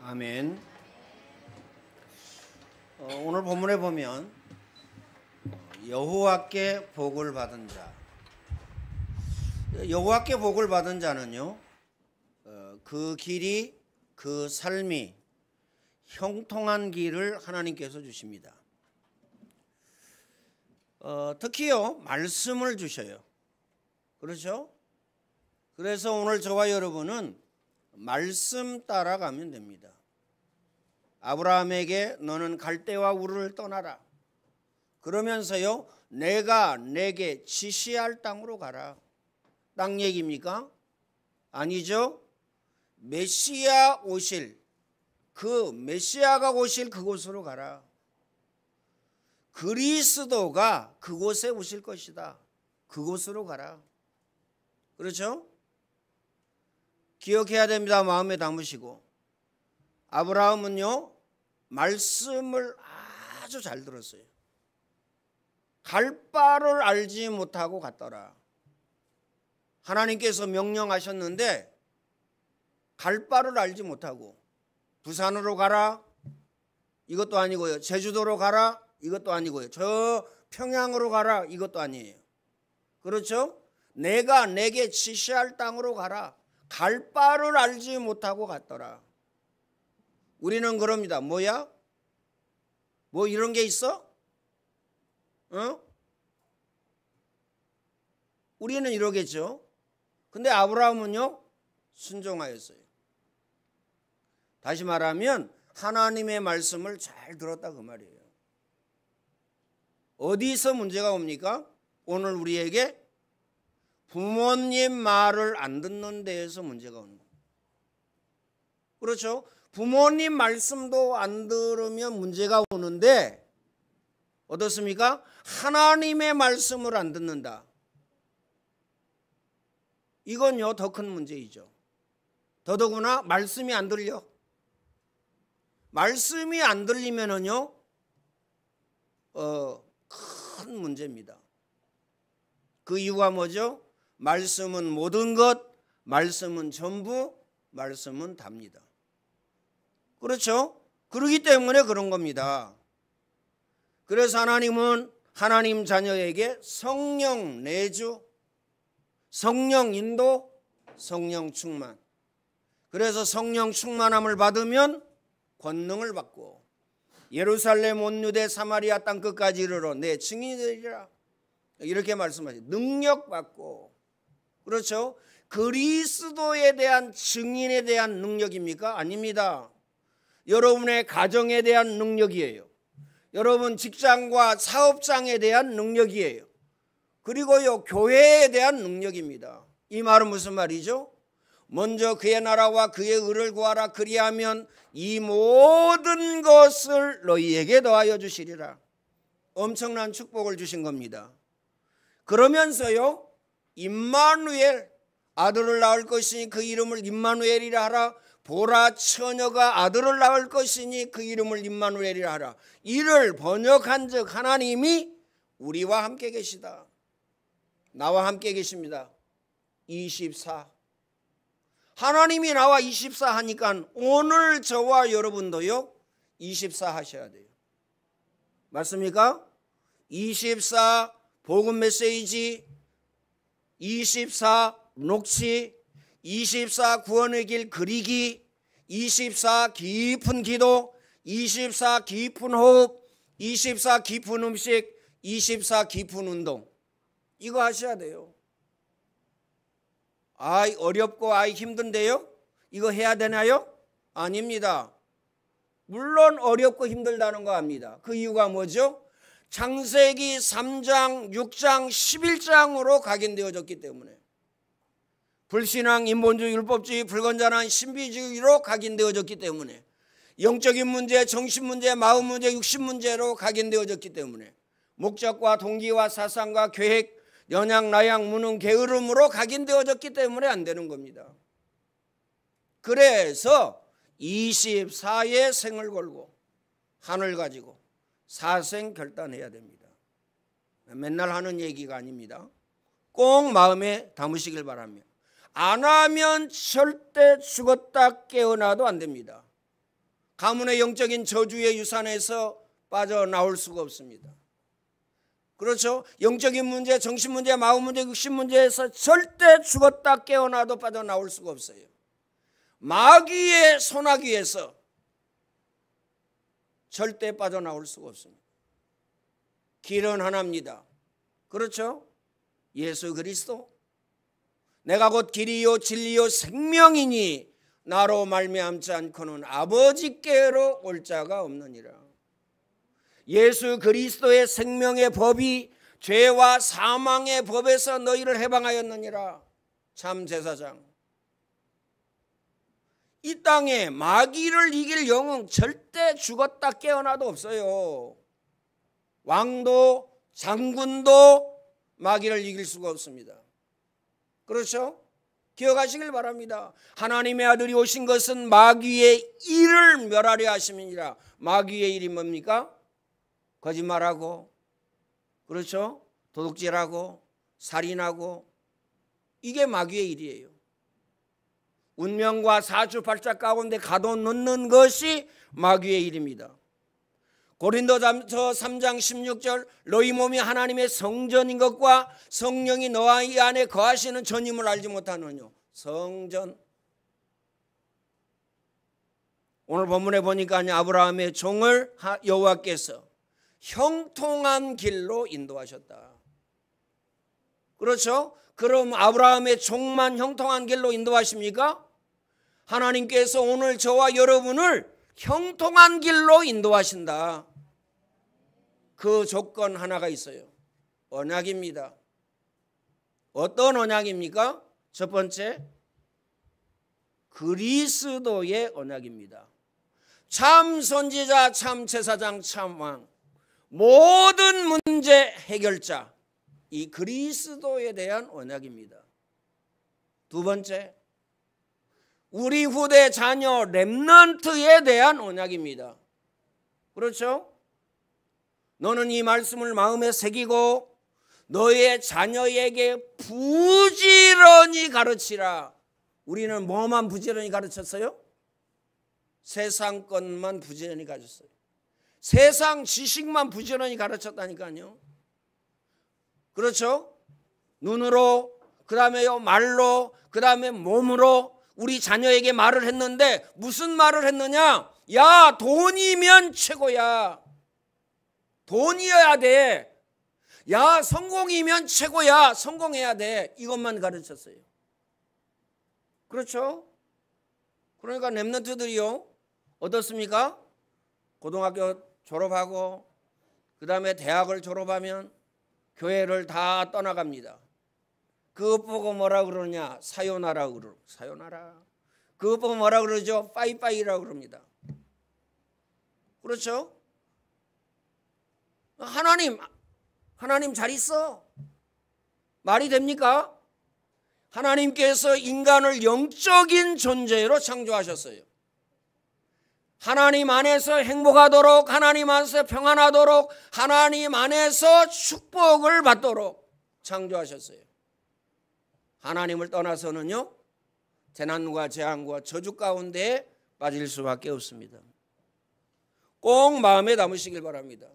아멘. 오늘 본문에 보면 여호와께 복을 받은 자, 여호와께 복을 받은 자는요, 그 길이, 그 삶이 형통한 길을 하나님께서 주십니다. 특히요, 말씀을 주셔요. 그렇죠? 그래서 오늘 저와 여러분은 말씀 따라가면 됩니다. 아브라함에게 너는 갈대와 우르를 떠나라. 그러면서요, 내가 내게 지시할 땅으로 가라. 땅 얘기입니까? 아니죠. 메시아 오실, 그 메시아가 오실 그곳으로 가라. 그리스도가 그곳에 오실 것이다. 그곳으로 가라. 그렇죠? 기억해야 됩니다. 마음에 담으시고. 아브라함은요, 말씀을 아주 잘 들었어요. 갈 바를 알지 못하고 갔더라. 하나님께서 명령하셨는데 갈 바를 알지 못하고, 부산으로 가라 이것도 아니고요, 제주도로 가라 이것도 아니고요, 저 평양으로 가라 이것도 아니에요. 그렇죠? 내가 내게 지시할 땅으로 가라. 갈 바를 알지 못하고 갔더라. 우리는 그럽니다. 뭐야? 뭐 이런 게 있어? 우리는 이러겠죠. 근데 아브라함은요, 순종하였어요. 다시 말하면 하나님의 말씀을 잘 들었다 그 말이에요. 어디서 문제가 옵니까? 오늘 우리에게 부모님 말을 안 듣는 데에서 문제가 오는 거예요. 그렇죠? 부모님 말씀도 안 들으면 문제가 오는데 어떻습니까? 하나님의 말씀을 안 듣는다. 이건요, 더 큰 문제이죠. 더더구나 말씀이 안 들려. 말씀이 안 들리면은요, 큰 문제입니다. 그 이유가 뭐죠? 말씀은 모든 것, 말씀은 전부, 말씀은 답니다. 그렇죠? 그렇기 때문에 그런 겁니다. 그래서 하나님은 하나님 자녀에게 성령 내주, 성령 인도, 성령 충만. 그래서 성령 충만함을 받으면 권능을 받고 예루살렘 온 유대 사마리아 땅 끝까지 이르러 내 증인이 되리라. 이렇게 말씀하세요. 능력 받고. 그렇죠? 그리스도에 대한 증인에 대한 능력입니까? 아닙니다. 여러분의 가정에 대한 능력이에요. 여러분 직장과 사업장에 대한 능력이에요. 그리고요, 교회에 대한 능력입니다. 이 말은 무슨 말이죠? 먼저 그의 나라와 그의 의를 구하라. 그리하면 이 모든 것을 너희에게 더하여 주시리라. 엄청난 축복을 주신 겁니다. 그러면서요, 임마누엘, 아들을 낳을 것이니 그 이름을 임마누엘이라 하라. 보라, 처녀가 아들을 낳을 것이니 그 이름을 임마누엘이라 하라. 이를 번역한 즉 하나님이 우리와 함께 계시다. 나와 함께 계십니다. 24. 하나님이 나와 24 하니까 오늘 저와 여러분도요, 24 하셔야 돼요. 맞습니까? 24 복음 메시지, 24 녹취, 24 구원의 길 그리기, 24 깊은 기도, 24 깊은 호흡, 24 깊은 음식, 24 깊은 운동. 이거 하셔야 돼요. 아이 어렵고 아이 힘든데요? 이거 해야 되나요? 아닙니다. 물론 어렵고 힘들다는 거 압니다. 그 이유가 뭐죠? 창세기 3장, 6장, 11장으로 각인되어졌기 때문에. 불신앙, 인본주의, 율법주의, 불건전한 신비주의로 각인되어졌기 때문에. 영적인 문제, 정신 문제, 마음 문제, 육신 문제로 각인되어졌기 때문에. 목적과 동기와 사상과 계획, 연양, 나양, 무능, 게으름으로 각인되어졌기 때문에 안 되는 겁니다. 그래서 24의 생을 걸고 한을 가지고 사생 결단해야 됩니다. 맨날 하는 얘기가 아닙니다. 꼭 마음에 담으시길 바랍니다. 안 하면 절대 죽었다 깨어나도 안 됩니다. 가문의 영적인 저주의 유산에서 빠져나올 수가 없습니다. 그렇죠? 영적인 문제, 정신 문제, 마음 문제, 육신 문제에서 절대 죽었다 깨어나도 빠져나올 수가 없어요. 마귀의 손아귀에서 절대 빠져나올 수가 없습니다. 길은 하나입니다. 그렇죠? 예수 그리스도. 내가 곧 길이요 진리요 생명이니 나로 말미암지 않고는 아버지께로 올 자가 없느니라. 예수 그리스도의 생명의 법이 죄와 사망의 법에서 너희를 해방하였느니라. 참 제사장. 이 땅에 마귀를 이길 영웅 절대 죽었다 깨어나도 없어요. 왕도 장군도 마귀를 이길 수가 없습니다. 그렇죠? 기억하시길 바랍니다. 하나님의 아들이 오신 것은 마귀의 일을 멸하려 하심이니라. 마귀의 일이 뭡니까? 거짓말하고, 그렇죠? 도둑질하고, 살인하고, 이게 마귀의 일이에요. 운명과 사주팔자 가운데 가둬놓는 것이 마귀의 일입니다. 고린도전서 3장 16절 너희 몸이 하나님의 성전인 것과 성령이 너희 안에 거하시는 전임을 알지 못하느뇨. 성전. 오늘 본문에 보니까 아브라함의 종을 여호와께서 형통한 길로 인도하셨다. 그렇죠? 그럼 아브라함의 종만 형통한 길로 인도하십니까? 하나님께서 오늘 저와 여러분을 형통한 길로 인도하신다. 그 조건 하나가 있어요. 언약입니다. 어떤 언약입니까? 첫 번째, 그리스도의 언약입니다. 참 선지자, 참 제사장, 참 왕, 모든 문제 해결자, 이 그리스도에 대한 언약입니다. 두 번째, 우리 후대 자녀 렘넌트에 대한 언약입니다. 그렇죠? 너는 이 말씀을 마음에 새기고 너의 자녀에게 부지런히 가르치라. 우리는 뭐만 부지런히 가르쳤어요? 세상 것만 부지런히 가르쳤어요. 세상 지식만 부지런히 가르쳤다니까요. 그렇죠? 눈으로, 그 다음에요 말로, 그 다음에 몸으로 우리 자녀에게 말을 했는데 무슨 말을 했느냐? 야, 돈이면 최고야. 돈이어야 돼. 야, 성공이면 최고야. 성공해야 돼. 이것만 가르쳤어요. 그렇죠? 그러니까 렘넌트들이요 어떻습니까? 고등학교 졸업하고 그 다음에 대학을 졸업하면 교회를 다 떠나갑니다. 그것 보고 뭐라 그러냐? 사요나라 그러. 사요나라. 그것 보고 뭐라 그러죠? 빠이빠이라고 그럽니다. 그렇죠? 하나님 잘 있어. 말이 됩니까? 하나님께서 인간을 영적인 존재로 창조하셨어요. 하나님 안에서 행복하도록, 하나님 안에서 평안하도록, 하나님 안에서 축복을 받도록 창조하셨어요. 하나님을 떠나서는요 재난과 재앙과 저주 가운데 빠질 수밖에 없습니다. 꼭 마음에 담으시길 바랍니다.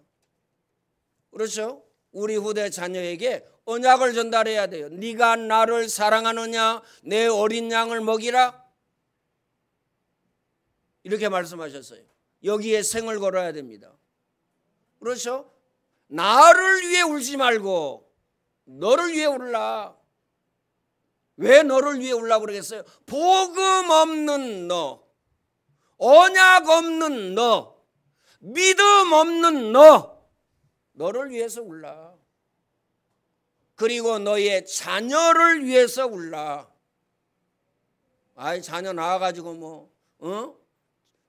그렇죠? 우리 후대 자녀에게 언약을 전달해야 돼요. 네가 나를 사랑하느냐? 내 어린 양을 먹이라. 이렇게 말씀하셨어요. 여기에 생을 걸어야 됩니다. 그렇죠? 나를 위해 울지 말고 너를 위해 울라. 왜 너를 위해 울라고 그러겠어요? 복음 없는 너, 언약 없는 너, 믿음 없는 너를 위해서 울라. 그리고 너의 자녀를 위해서 울라. 아이, 자녀 낳아가지고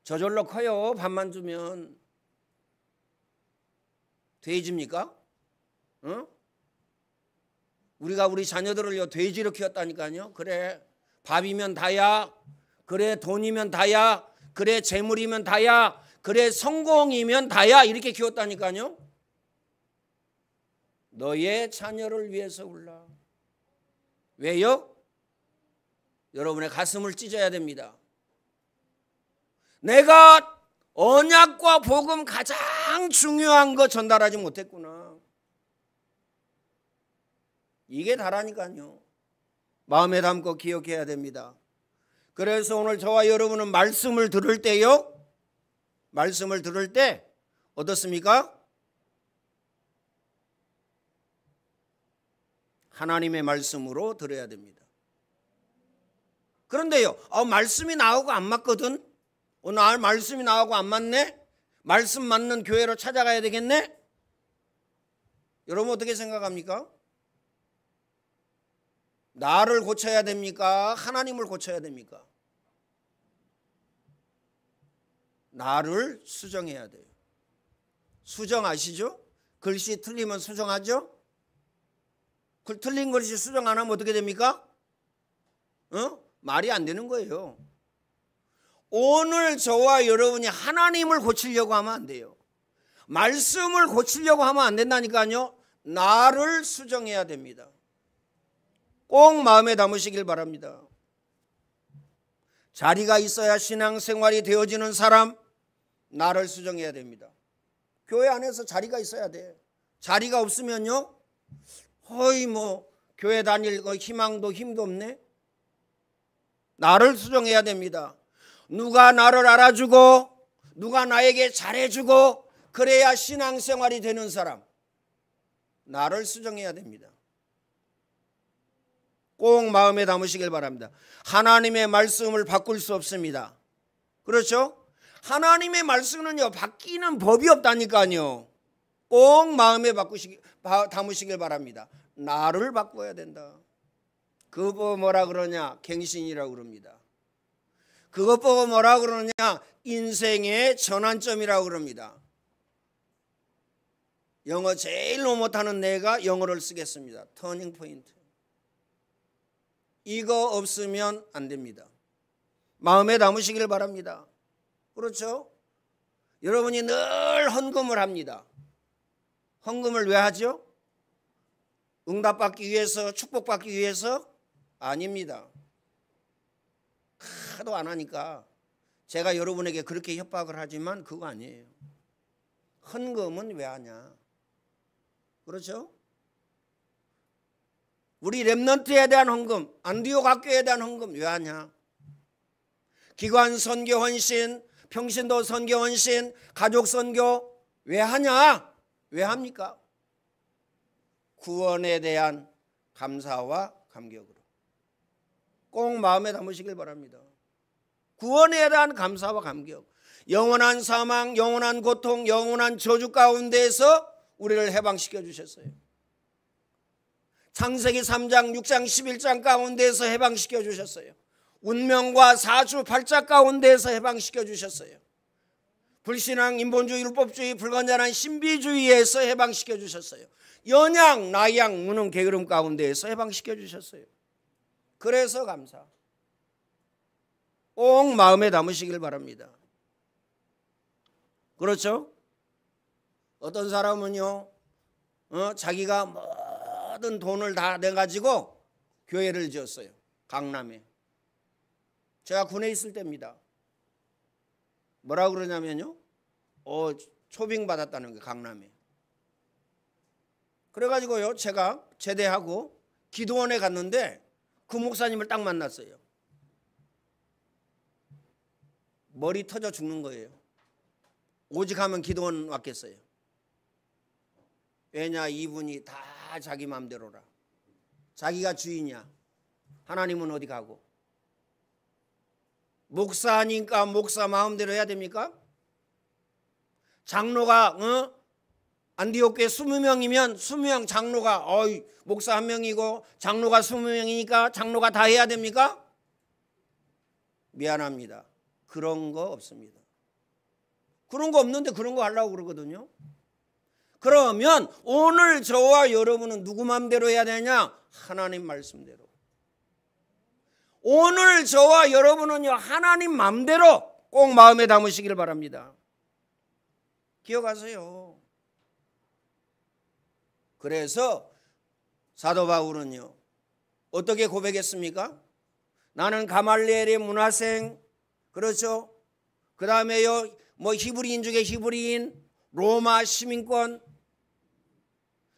저절로 커요. 밥만 주면 돼지입니까? 우리가 우리 자녀들을요 돼지로 키웠다니까요. 그래, 밥이면 다야. 그래, 돈이면 다야. 그래, 재물이면 다야. 그래, 성공이면 다야. 이렇게 키웠다니까요. 너의 자녀를 위해서 울라. 왜요? 여러분의 가슴을 찢어야 됩니다. 내가 언약과 복음 가장 중요한 거 전달하지 못했구나. 이게 다라니까요. 마음에 담고 기억해야 됩니다. 그래서 오늘 저와 여러분은 말씀을 들을 때요, 말씀을 들을 때 어떻습니까? 하나님의 말씀으로 들어야 됩니다. 그런데요, 말씀이 나오고 안 맞거든? 오늘 말씀이 나오고 안 맞네? 말씀 맞는 교회로 찾아가야 되겠네? 여러분 어떻게 생각합니까? 나를 고쳐야 됩니까? 하나님을 고쳐야 됩니까? 나를 수정해야 돼요. 수정 아시죠? 글씨 틀리면 수정하죠? 틀린 글씨 수정 안 하면 어떻게 됩니까? 말이 안 되는 거예요. 오늘 저와 여러분이 하나님을 고치려고 하면 안 돼요. 말씀을 고치려고 하면 안 된다니까요. 나를 수정해야 됩니다. 꼭 마음에 담으시길 바랍니다. 자리가 있어야 신앙생활이 되어지는 사람, 나를 수정해야 됩니다. 교회 안에서 자리가 있어야 돼. 자리가 없으면요, 거의 교회 다닐 희망도 힘도 없네. 나를 수정해야 됩니다. 누가 나를 알아주고 누가 나에게 잘해주고 그래야 신앙생활이 되는 사람, 나를 수정해야 됩니다. 꼭 마음에 담으시길 바랍니다. 하나님의 말씀을 바꿀 수 없습니다. 그렇죠? 하나님의 말씀은요, 바뀌는 법이 없다니까요. 꼭 마음에 담으시길 바랍니다. 나를 바꿔야 된다. 그거 뭐라 그러냐? 갱신이라고 그럽니다. 그것 보고 뭐라 그러냐? 인생의 전환점이라고 그럽니다. 영어 제일 못하는 내가 영어를 쓰겠습니다. 터닝 포인트. 이거 없으면 안 됩니다. 마음에 담으시길 바랍니다. 그렇죠? 여러분이 늘 헌금을 합니다. 헌금을 왜 하죠? 응답받기 위해서, 축복받기 위해서? 아닙니다. 하도 안 하니까 제가 여러분에게 그렇게 협박을 하지만 그거 아니에요. 헌금은 왜 하냐? 그렇죠? 우리 렘넌트에 대한 헌금, 안디옥 학교에 대한 헌금 왜 하냐? 기관 선교 헌신, 평신도 선교 헌신, 가족 선교 왜 하냐? 왜 합니까? 구원에 대한 감사와 감격으로. 꼭 마음에 담으시길 바랍니다. 구원에 대한 감사와 감격. 영원한 사망, 영원한 고통, 영원한 저주 가운데에서 우리를 해방시켜 주셨어요. 창세기 3장, 6장, 11장 가운데에서 해방시켜 주셨어요. 운명과 사주, 팔자 가운데에서 해방시켜 주셨어요. 불신앙, 인본주의, 율법주의, 불건전한 신비주의에서 해방시켜 주셨어요. 연양, 나양, 무능, 게으름 가운데에서 해방시켜 주셨어요. 그래서 감사. 꼭 마음에 담으시길 바랍니다. 그렇죠? 어떤 사람은요, 자기가 모든 돈을 다 내가지고 교회를 지었어요. 강남에. 제가 군에 있을 때입니다. 뭐라고 그러냐면요, 초빙 받았다는 거예요. 강남에. 그래가지고요, 제가 제대하고 기도원에 갔는데 그 목사님을 딱 만났어요. 머리 터져 죽는 거예요. 오직 하면 기도원 왔겠어요. 왜냐, 이분이 다 자기 마음대로라. 자기가 주인이야. 하나님은 어디 가고. 목사니까 목사 마음대로 해야 됩니까? 장로가 안디옥교회 20명이면 20명 장로가 목사 1명이고 장로가 20명이니까 장로가 다 해야 됩니까? 미안합니다. 그런 거 없습니다. 그런 거 없는데 그런 거 하려고 그러거든요. 그러면 오늘 저와 여러분은 누구 마음대로 해야 되냐? 하나님 말씀대로. 오늘 저와 여러분은요, 하나님 마음대로 꼭 마음에 담으시길 바랍니다. 기억하세요. 그래서 사도 바울은요, 어떻게 고백했습니까? 나는 가말리엘의 문화생, 그렇죠? 그 다음에요, 뭐 히브리인 중에 히브리인, 로마 시민권,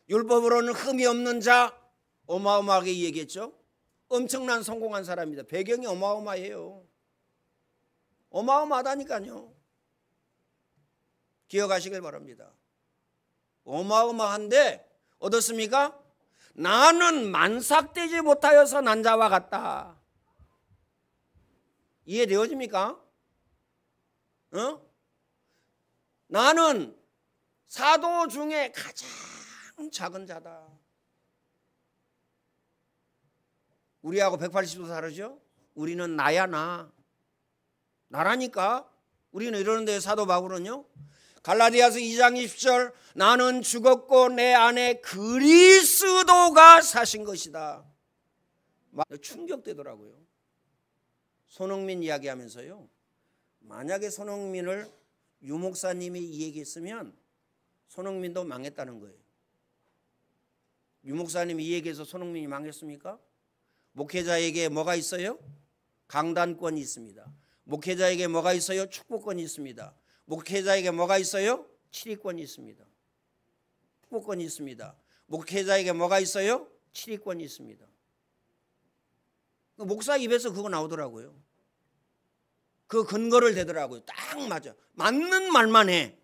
율법으로는 흠이 없는 자, 어마어마하게 얘기했죠. 엄청난 성공한 사람입니다. 배경이 어마어마해요. 어마어마하다니까요. 기억하시길 바랍니다. 어마어마한데 어떻습니까? 나는 만삭되지 못하여서 난 자와 같다. 이해되어집니까? 나는 사도 중에 가장 작은 자다. 우리하고 180도 다르죠? 우리는 나야 나. 나라니까. 우리는 이러는데 사도 바울은요. 갈라디아서 2장 20절 나는 죽었고 내 안에 그리스도가 사신 것이다. 충격되더라고요. 손흥민 이야기하면서요. 만약에 손흥민을 유 목사님이 이 얘기했으면 손흥민도 망했다는 거예요. 유 목사님이 이 얘기해서 손흥민이 망했습니까? 목회자에게 뭐가 있어요? 강단권이 있습니다. 목회자에게 뭐가 있어요? 축복권이 있습니다. 목회자에게 뭐가 있어요? 치리권이 있습니다. 축복권이 있습니다. 목회자에게 뭐가 있어요? 치리권이 있습니다. 목사 입에서 그거 나오더라고요. 그 근거를 대더라고요. 딱 맞아. 맞는 말만 해.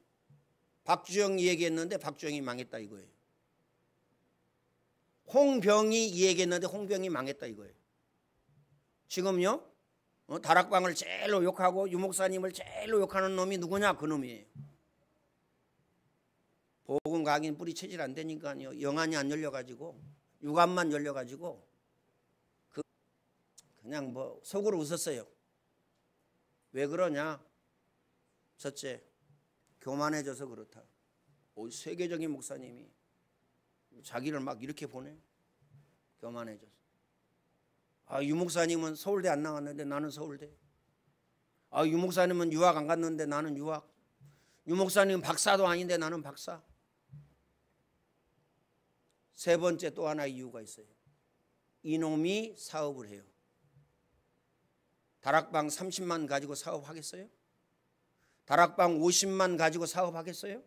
박주영이 얘기했는데 박주영이 망했다 이거예요. 홍병이 이 얘기했는데 홍병이 망했다 이거예요. 지금요 다락방을 제일로 욕하고 유목사님을 제일로 욕하는 놈이 누구냐? 그 놈이에요. 복음 각인 뿌리 체질 안 되니까요. 영안이 안 열려가지고 육안만 열려가지고 그냥 뭐 속으로 웃었어요. 왜 그러냐? 첫째, 교만해져서 그렇다. 세계적인 목사님이 자기를 막 이렇게 보내. 교만해져서. 유 목사님은 서울대 안 나왔는데 나는 서울대. 유 목사님은 유학 안 갔는데 나는 유학. 유 목사님은 박사도 아닌데 나는 박사. 세 번째 또 하나 이유가 있어요. 이놈이 사업을 해요. 다락방 30만 가지고 사업하겠어요? 다락방 50만 가지고 사업하겠어요?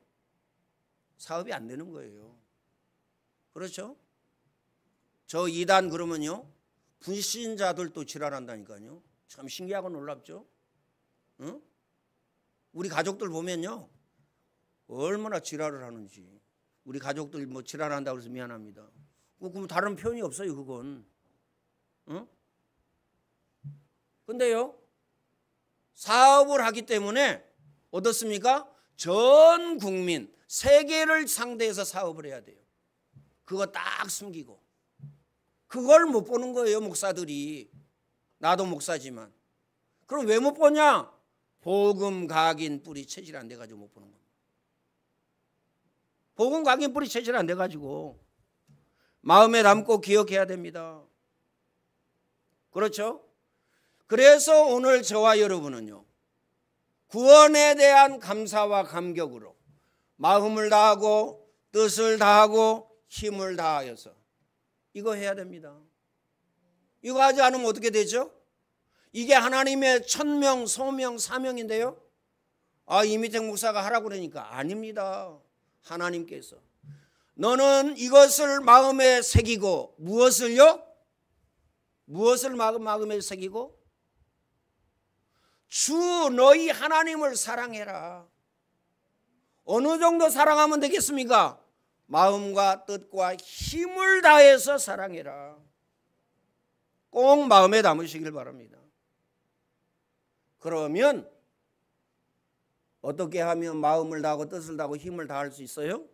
사업이 안 되는 거예요. 그렇죠? 저 이단 그러면요 불신자들도 지랄한다니까요. 참 신기하고 놀랍죠? 응? 우리 가족들 보면요 얼마나 지랄을 하는지. 우리 가족들 뭐 지랄한다고 해서 미안합니다. 그럼 다른 표현이 없어요 그건. 응? 근데요 사업을 하기 때문에 어떻습니까? 전 국민 세계를 상대해서 사업을 해야 돼요. 그거 딱 숨기고. 그걸 못 보는 거예요 목사들이. 나도 목사지만. 그럼 왜 못 보냐? 복음 각인 뿌리 체질 안 돼가지고 못 보는 겁니다. 복음 각인 뿌리 체질 안 돼가지고 마음에 담고 기억해야 됩니다. 그렇죠? 그래서 오늘 저와 여러분은요 구원에 대한 감사와 감격으로 마음을 다하고 뜻을 다하고 힘을 다하여서 이거 해야 됩니다. 이거 하지 않으면 어떻게 되죠? 이게 하나님의 천명, 소명, 사명인데요. 이미택 목사가 하라고 그러니까 아닙니다. 하나님께서 너는 이것을 마음에 새기고 무엇을요? 무엇을 마음에 새기고? 주 너희 하나님을 사랑해라. 어느 정도 사랑하면 되겠습니까? 마음과 뜻과 힘을 다해서 사랑해라. 꼭 마음에 담으시길 바랍니다. 그러면 어떻게 하면 마음을 다하고 뜻을 다하고 힘을 다할 수 있어요?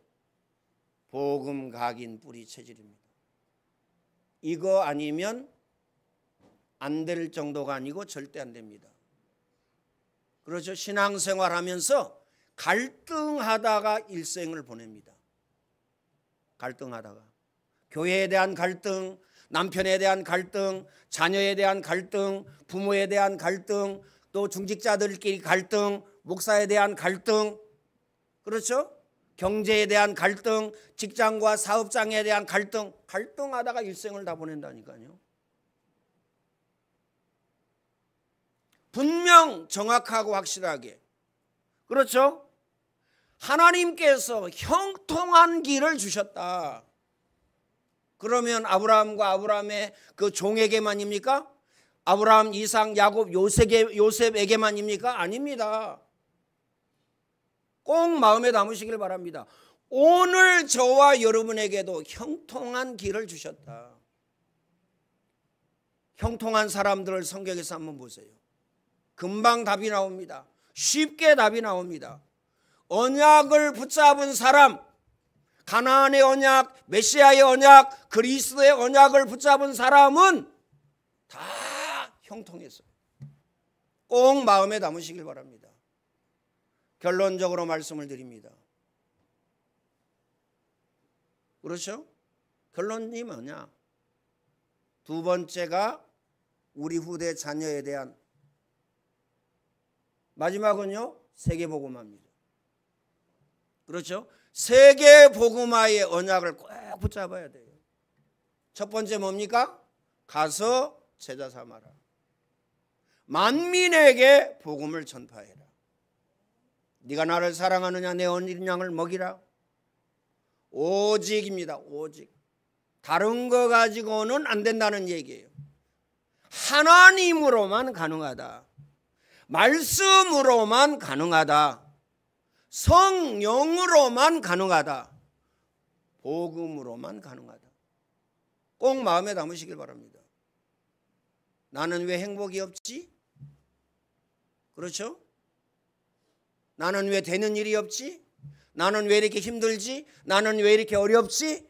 복음 각인 뿌리 체질입니다. 이거 아니면 안 될 정도가 아니고 절대 안 됩니다. 그렇죠? 신앙생활 하면서 갈등하다가 일생을 보냅니다. 갈등하다가 교회에 대한 갈등, 남편에 대한 갈등, 자녀에 대한 갈등, 부모에 대한 갈등, 또 중직자들끼리 갈등, 목사에 대한 갈등, 그렇죠? 경제에 대한 갈등, 직장과 사업장에 대한 갈등, 갈등하다가 일생을 다 보낸다니까요. 분명 정확하고 확실하게 그렇죠? 하나님께서 형통한 길을 주셨다. 그러면 아브라함과 아브라함의 그 종에게만입니까? 아브라함, 이삭, 야곱, 요셉에게만입니까? 아닙니다. 꼭 마음에 담으시길 바랍니다. 오늘 저와 여러분에게도 형통한 길을 주셨다. 형통한 사람들을 성경에서 한번 보세요. 금방 답이 나옵니다. 쉽게 답이 나옵니다. 언약을 붙잡은 사람, 가나안의 언약, 메시아의 언약, 그리스도의 언약을 붙잡은 사람은 다 형통했어요. 꼭 마음에 담으시길 바랍니다. 결론적으로 말씀을 드립니다. 그렇죠? 결론이 뭐냐? 두 번째가 우리 후대 자녀에 대한, 마지막은요, 세계복음화입니다. 그렇죠? 세계복음화의 언약을 꼭 붙잡아야 돼요. 첫 번째 뭡니까? 가서 제자 삼아라. 만민에게 복음을 전파해라. 네가 나를 사랑하느냐? 내 어린 양을 먹이라. 오직입니다. 오직. 다른 거 가지고는 안 된다는 얘기예요. 하나님으로만 가능하다. 말씀으로만 가능하다. 성령으로만 가능하다. 복음으로만 가능하다. 꼭 마음에 담으시길 바랍니다. 나는 왜 행복이 없지? 그렇죠? 나는 왜 되는 일이 없지? 나는 왜 이렇게 힘들지? 나는 왜 이렇게 어렵지?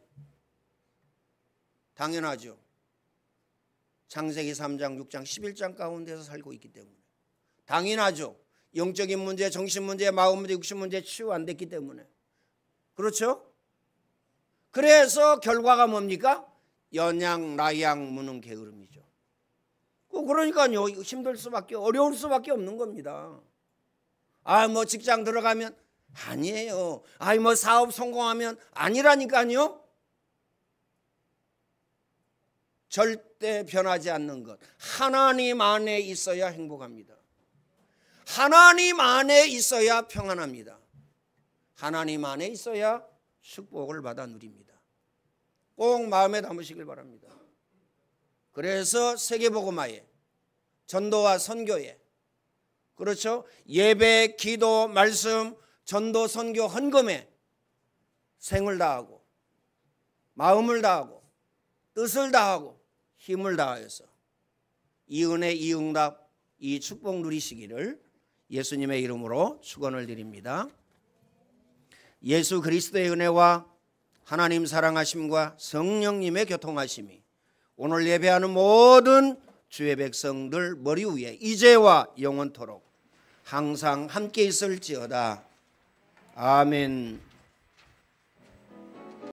당연하죠. 창세기 3장, 6장, 11장 가운데서 살고 있기 때문에. 당연하죠. 영적인 문제, 정신 문제, 마음 문제, 육신 문제 치유 안 됐기 때문에. 그렇죠? 그래서 결과가 뭡니까? 연양, 라양, 무능, 게으름이죠. 그러니까요, 힘들 수밖에, 어려울 수밖에 없는 겁니다. 뭐 직장 들어가면 아니에요. 뭐 사업 성공하면 아니라니까요. 절대 변하지 않는 것. 하나님 안에 있어야 행복합니다. 하나님 안에 있어야 평안합니다. 하나님 안에 있어야 축복을 받아 누립니다. 꼭 마음에 담으시길 바랍니다. 그래서 세계복음화에, 전도와 선교에, 그렇죠? 예배, 기도, 말씀, 전도, 선교, 헌금에 생을 다하고 마음을 다하고 뜻을 다하고 힘을 다하여서 이 은혜, 이 응답, 이 축복 누리시기를 예수님의 이름으로 축원을 드립니다. 예수 그리스도의 은혜와 하나님 사랑하심과 성령님의 교통하심이 오늘 예배하는 모든 주의 백성들 머리 위에 이제와 영원토록 항상 함께 있을지어다. 아멘.